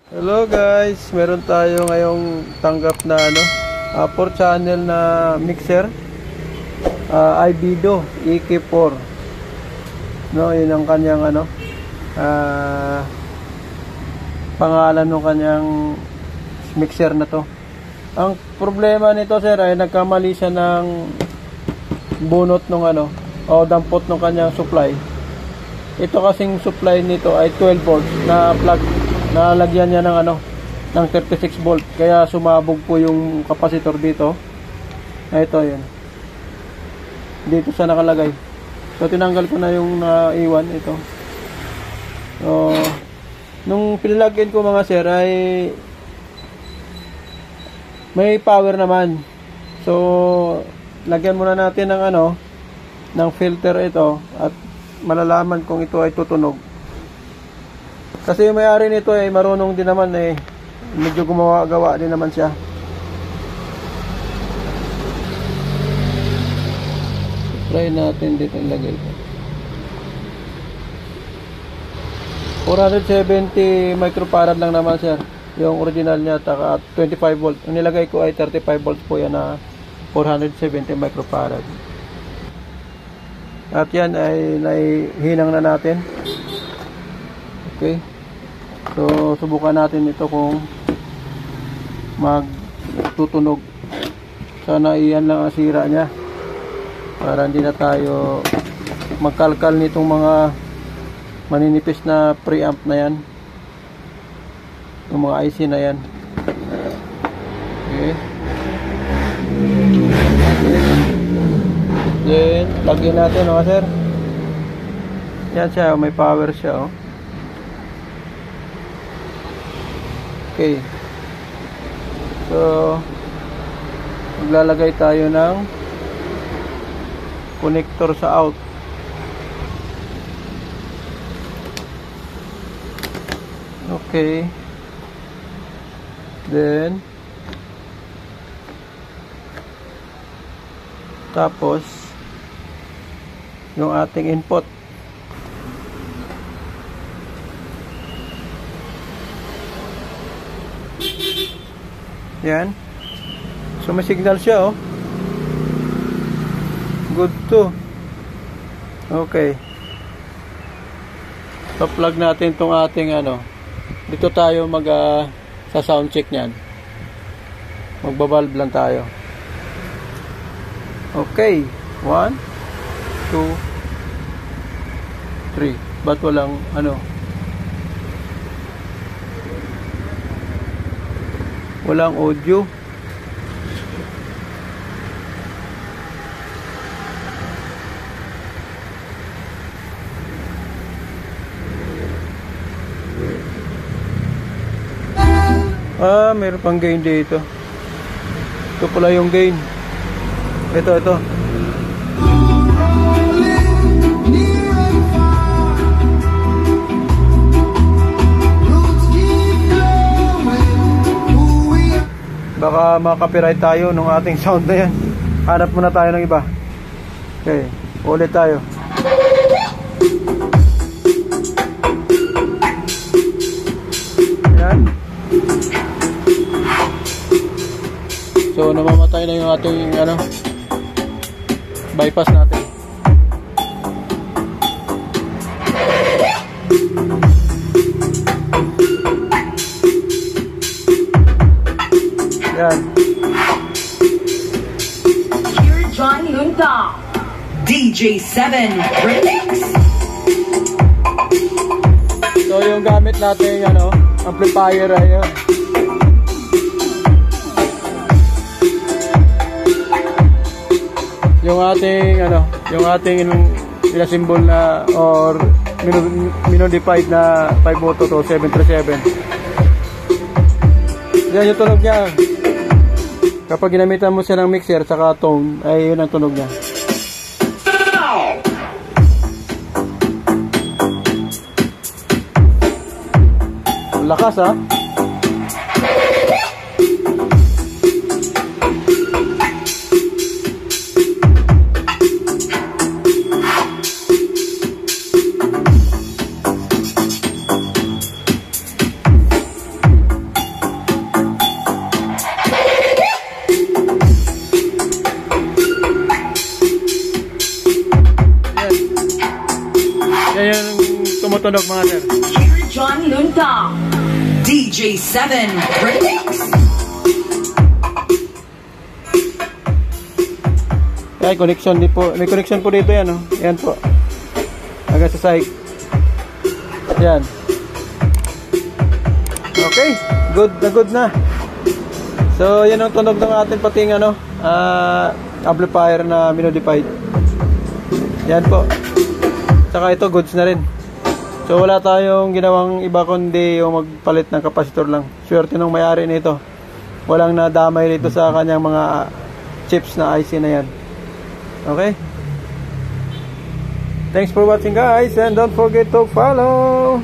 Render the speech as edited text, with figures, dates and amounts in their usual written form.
Hello guys, meron tayo ngayong tanggap na 4 channel na mixer, Ibido EK4. No, yun ang kanyang pangalan ng kanyang mixer na to. Ang problema nito sir ay nagkamali siya ng bunot ng o dampot ng kanyang supply. Ito kasing supply nito ay 12 volts na plug. Nalagyan niya ng ng 36 volt, kaya sumabog po yung capacitor dito. Ito yun, dito sa nakalagay. So tinanggal ko na yung naiwan ito. So nung pinlagin ko mga sir ay may power naman. So lagyan muna natin ng ng filter ito at malalaman kung ito ay tutunog. Kasi yung may-ari nito ay marunong din naman, medyo gumawa-gawa din naman siya. Try natin dito ilagay ito. 470 microfarad lang naman sir, yung original niya, taka 25 volt. Ang nilagay ko ay 35 volts po yan na 470 microfarad. At yan ay naihinang na natin. Okay. So subukan natin ito kung magtutunog. Sana iyan lang ang sira niya para hindi na tayo magkalkal nitong mga maninipis na preamp na yan, yung mga IC na yan. Okay. Then plug-in natin sir. Yan siya, may power siya Okay. So maglalagay tayo ng connector sa out. Okay. Then tapos yung ating input. Yan. So may signal siya Good to. Okay. So plug natin tong ating dito tayo sa sound check niyan. Magbabalve lang tayo. Okay. 1 2 3. Ba't walang walang audio? Meron pang gain dito. Ito pala yung gain. Ito. Baka maka-copyright tayo nung ating sound na yan. Hanap muna tayo ng iba. Okay, ulit tayo. Yan. So namamatay na yung ating bypass natin. Yan. Dear John Lunta, DJ7 Remix. So yung gamit natin amplifier ay yun. Yung ating symbol na or minodified na 5 moto to 737. Yan yung tunog niya. Kapag ginamitan mo siya ng mixer saka tone, ay yun ang tunog niya. Lakas tunog mga sir. Dear John Lundang, DJ7 Remix. May connection din po. May connection po dito yan, oh. Yan po. Hanggang sa side. Yan. Okay. Good na. So, yan ang tunog ng ating pating amplifier na minodified. Yan po. Saka ito, goods na rin. So, wala tayong ginawang iba kundi yung magpalit ng kapasitor lang. Swerte nung may-ari nito. Walang nadamay dito sa kanyang mga chips na IC na yan. Okay? Thanks for watching guys, and don't forget to follow.